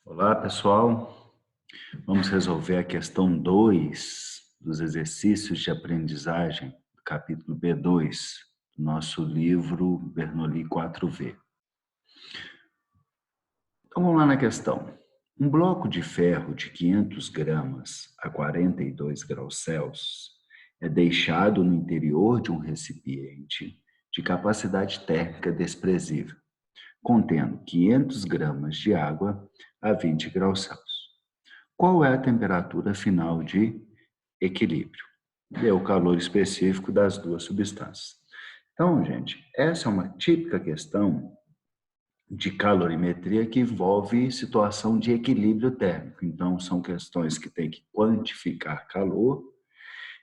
Olá, pessoal. Vamos resolver a questão 2 dos exercícios de aprendizagem do capítulo B2 do nosso livro Bernoulli 4V. Então, vamos lá na questão. Um bloco de ferro de 500 gramas a 42 graus Celsius é deixado no interior de um recipiente de capacidade térmica desprezível, contendo 500 gramas de água a 20 graus Celsius. Qual é a temperatura final de equilíbrio? E é o calor específico das duas substâncias. Então, gente, essa é uma típica questão de calorimetria que envolve situação de equilíbrio térmico. Então, são questões que têm que quantificar calor,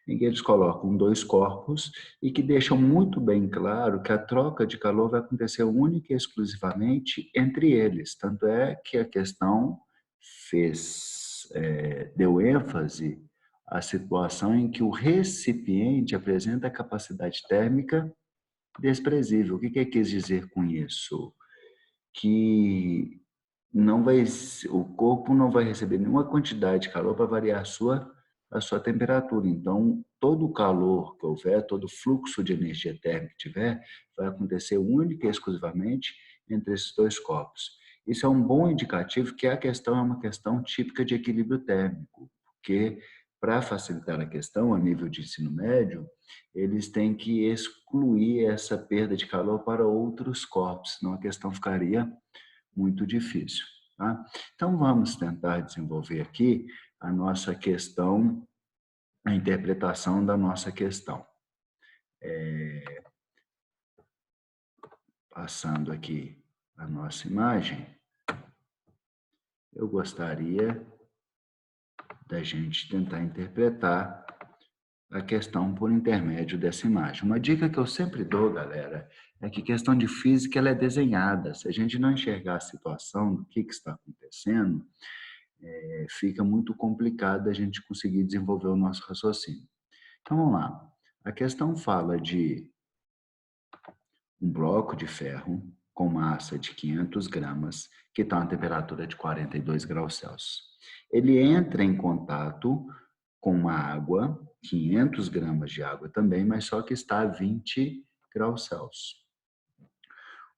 em que eles colocam dois corpos e que deixam muito bem claro que a troca de calor vai acontecer única e exclusivamente entre eles. Tanto é que a questão deu ênfase à situação em que o recipiente apresenta capacidade térmica desprezível. O que quis dizer com isso? Que não vai, o corpo não vai receber nenhuma quantidade de calor para variar a sua temperatura. Então, todo o calor que houver, todo o fluxo de energia térmica que tiver, vai acontecer única e exclusivamente entre esses dois corpos. Isso é um bom indicativo que a questão é uma questão típica de equilíbrio térmico, porque para facilitar a questão a nível de ensino médio, eles têm que excluir essa perda de calor para outros corpos, senão a questão ficaria muito difícil. Tá? Então, vamos tentar desenvolver aqui a nossa questão, a interpretação da nossa questão. Passando aqui a nossa imagem, eu gostaria da gente tentar interpretar a questão por intermédio dessa imagem. Uma dica que eu sempre dou, galera, é que questão de física ela é desenhada. Se a gente não enxergar a situação do que está acontecendo, fica muito complicado a gente conseguir desenvolver o nosso raciocínio. Então, vamos lá. A questão fala de um bloco de ferro com massa de 500 gramas, que está a uma temperatura de 42 graus Celsius. Ele entra em contato com uma água, 500 gramas de água também, mas só que está a 20 graus Celsius.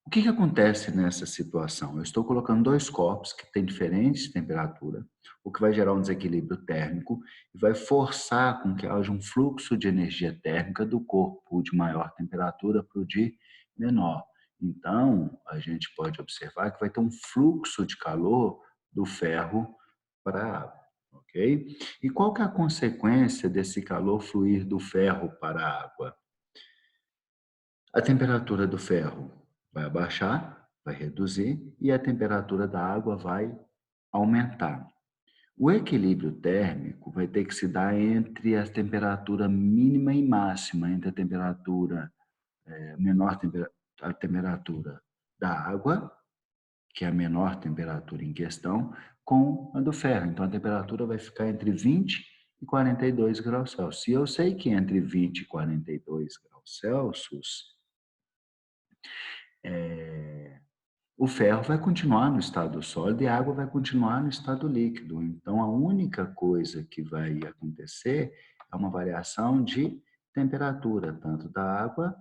O que acontece nessa situação? Eu estou colocando dois corpos que têm diferentes temperaturas, o que vai gerar um desequilíbrio térmico e vai forçar com que haja um fluxo de energia térmica do corpo de maior temperatura para o de menor. Então, a gente pode observar que vai ter um fluxo de calor do ferro para a água, ok? E qual que é a consequência desse calor fluir do ferro para a água? A temperatura do ferro vai abaixar, vai reduzir, e a temperatura da água vai aumentar. O equilíbrio térmico vai ter que se dar entre a temperatura mínima e máxima, entre a temperatura a temperatura da água, que é a menor temperatura em questão, com a do ferro. Então, a temperatura vai ficar entre 20 e 42 graus Celsius. Se eu sei que entre 20 e 42 graus Celsius, o ferro vai continuar no estado sólido e a água vai continuar no estado líquido. Então, a única coisa que vai acontecer é uma variação de temperatura, tanto da água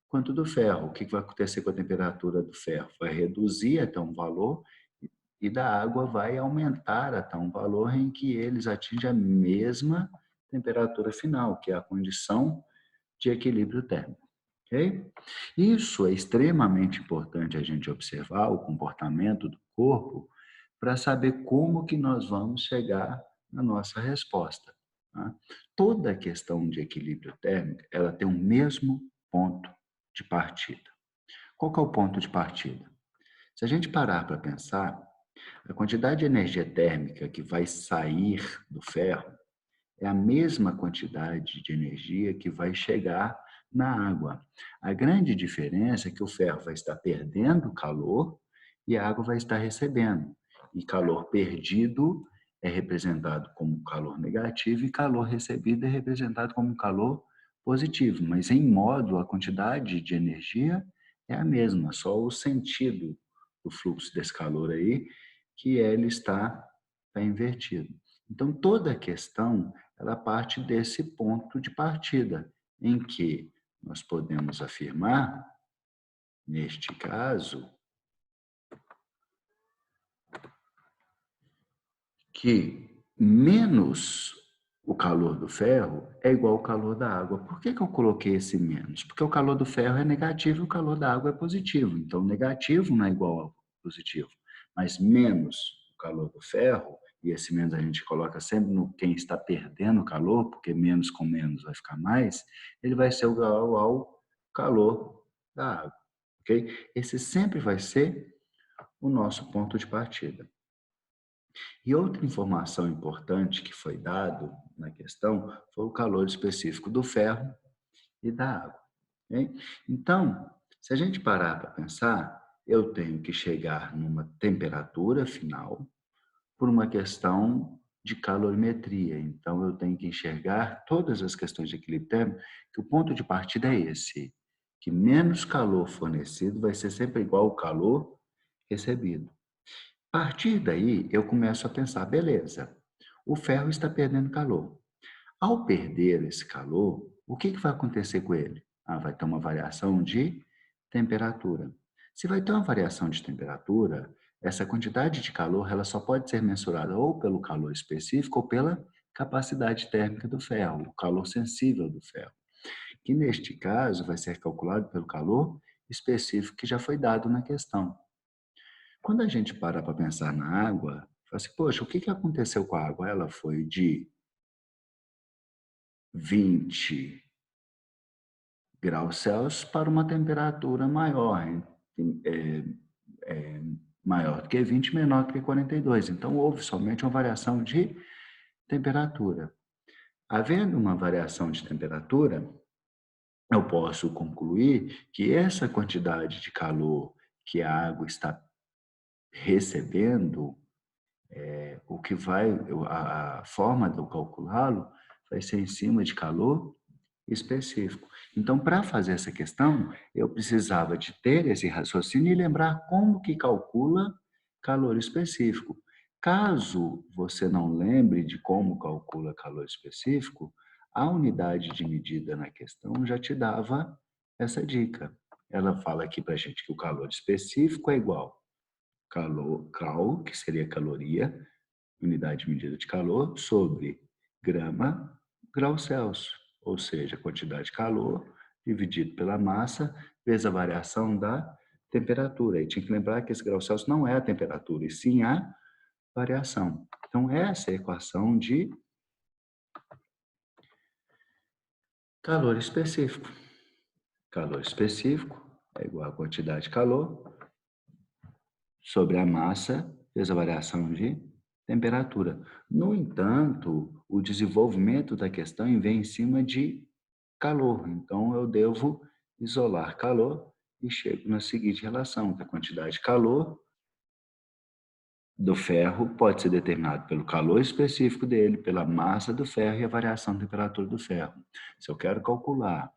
quanto do ferro. O que vai acontecer com a temperatura do ferro? Vai reduzir até um valor e da água vai aumentar até um valor em que eles atingem a mesma temperatura final, que é a condição de equilíbrio térmico. Ok? Isso é extremamente importante a gente observar o comportamento do corpo para saber como que nós vamos chegar na nossa resposta. Tá? Toda questão de equilíbrio térmico, ela tem o mesmo ponto de partida. Qual que é o ponto de partida? Se a gente parar para pensar, a quantidade de energia térmica que vai sair do ferro é a mesma quantidade de energia que vai chegar na água. A grande diferença é que o ferro vai estar perdendo calor e a água vai estar recebendo. E calor perdido é representado como calor negativo e calor recebido é representado como calor positivo. Mas, em modo, a quantidade de energia é a mesma, só o sentido do fluxo desse calor aí que L está invertido. Então, toda a questão ela parte desse ponto de partida, em que nós podemos afirmar, neste caso, que menos o calor do ferro é igual ao calor da água. Por que eu coloquei esse menos? Porque o calor do ferro é negativo e o calor da água é positivo. Então, negativo não é igual ao positivo. Mas menos o calor do ferro, e esse menos a gente coloca sempre no quem está perdendo calor, porque menos com menos vai ficar mais, ele vai ser igual ao calor da água. Ok? Esse sempre vai ser o nosso ponto de partida. E outra informação importante que foi dado na questão foi o calor específico do ferro e da água. Okay? Então, se a gente parar para pensar, eu tenho que chegar numa temperatura final por uma questão de calorimetria. Então, eu tenho que enxergar todas as questões de equilíbrio térmico, que o ponto de partida é esse, que menos calor fornecido vai ser sempre igual ao calor recebido. A partir daí, eu começo a pensar, beleza, o ferro está perdendo calor. Ao perder esse calor, o que vai acontecer com ele? Vai ter uma variação de temperatura. Se vai ter uma variação de temperatura, essa quantidade de calor ela só pode ser mensurada ou pelo calor específico ou pela capacidade térmica do ferro, o calor sensível do ferro, que neste caso vai ser calculado pelo calor específico que já foi dado na questão. Quando a gente para pensar na água, fala assim, poxa, o que aconteceu com a água? Ela foi de 20 graus Celsius para uma temperatura maior, é, é, maior do que 20, menor do que 42. Então, houve somente uma variação de temperatura. Havendo uma variação de temperatura, eu posso concluir que essa quantidade de calor que a água está recebendo, o que vai, a forma de eu calculá-lo vai ser em cima de calor específico. Então, para fazer essa questão, eu precisava de ter esse raciocínio e lembrar como que calcula calor específico. Caso você não lembre de como calcula calor específico, a unidade de medida na questão já te dava essa dica. Ela fala aqui para a gente que o calor específico é igual calor, cal, que seria caloria, unidade de medida de calor, sobre grama, grau Celsius, ou seja, a quantidade de calor dividido pela massa vezes a variação da temperatura. E tinha que lembrar que esse grau Celsius não é a temperatura, e sim a variação. Então, essa é a equação de calor específico. Calor específico é igual a quantidade de calor sobre a massa vezes a variação de temperatura. No entanto, o desenvolvimento da questão vem em cima de calor. Então, eu devo isolar calor e chego na seguinte relação, que a quantidade de calor do ferro pode ser determinado pelo calor específico dele, pela massa do ferro e a variação da temperatura do ferro. Se eu quero calcular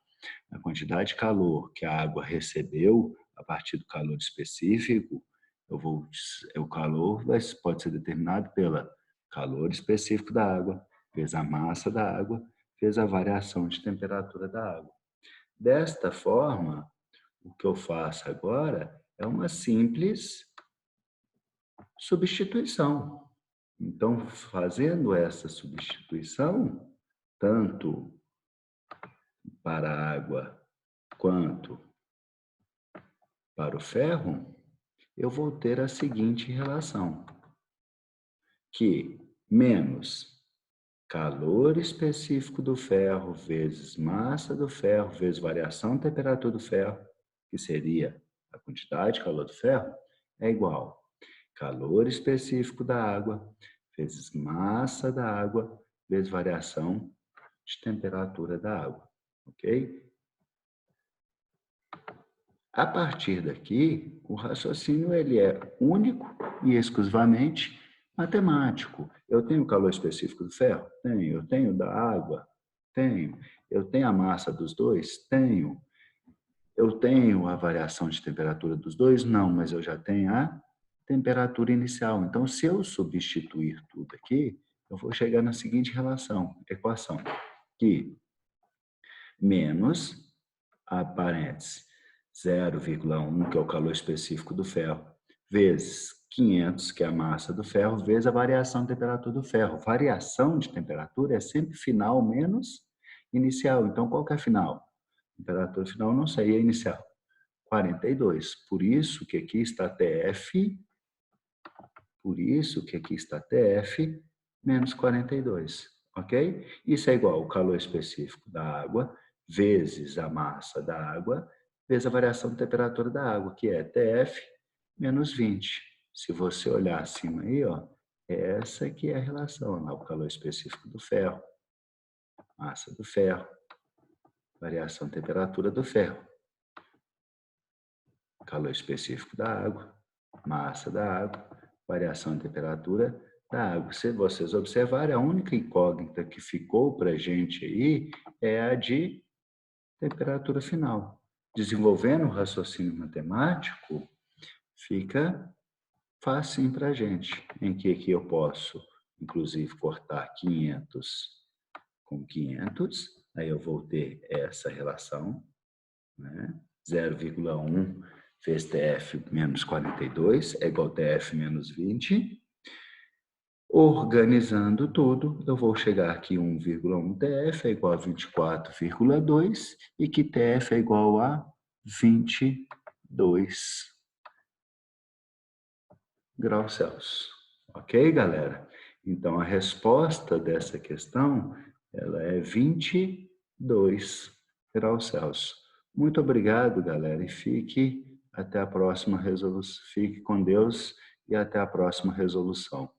a quantidade de calor que a água recebeu a partir do calor específico, o calor pode ser determinado pelo calor específico da água, vezes a massa da água, vezes a variação de temperatura da água. Desta forma, o que eu faço agora é uma simples substituição. Então, fazendo essa substituição, tanto para a água quanto para o ferro, eu vou ter a seguinte relação, que menos calor específico do ferro vezes massa do ferro vezes variação da temperatura do ferro, que seria a quantidade de calor do ferro, é igual calor específico da água vezes massa da água vezes variação de temperatura da água, ok? A partir daqui, o raciocínio ele é único e exclusivamente matemático. Eu tenho o calor específico do ferro? Tenho. Eu tenho da água? Tenho. Eu tenho a massa dos dois? Tenho. Eu tenho a variação de temperatura dos dois? Não, mas eu já tenho a temperatura inicial. Então, se eu substituir tudo aqui, eu vou chegar na seguinte equação, que menos a parênteses 0,1, que é o calor específico do ferro, vezes 500, que é a massa do ferro, vezes a variação de temperatura do ferro. Variação de temperatura é sempre final menos inicial. Então, qual que é a final? Temperatura final, não sei, é inicial. 42. Por isso que aqui está TF, menos 42, ok? Isso é igual ao calor específico da água, vezes a massa da água, vezes a variação de temperatura da água, que é TF menos 20. Se você olhar acima aí, ó, essa aqui é a relação, lá, o calor específico do ferro, massa do ferro, variação de temperatura do ferro, calor específico da água, massa da água, variação de temperatura da água. Se vocês observarem, a única incógnita que ficou para a gente aí é a de temperatura final. Desenvolvendo o raciocínio matemático, fica facinho para a gente, em que aqui eu posso, inclusive, cortar 500 com 500, aí eu vou ter essa relação, né? 0,1 vezes TF menos 42 é igual a TF menos 20. Organizando tudo, eu vou chegar aqui 1,1 TF é igual a 24,2 e que TF é igual a 22 graus Celsius. Ok, galera? Então, a resposta dessa questão, ela é 22 graus Celsius. Muito obrigado, galera, e fique até a próxima resolução. Fique com Deus e até a próxima resolução.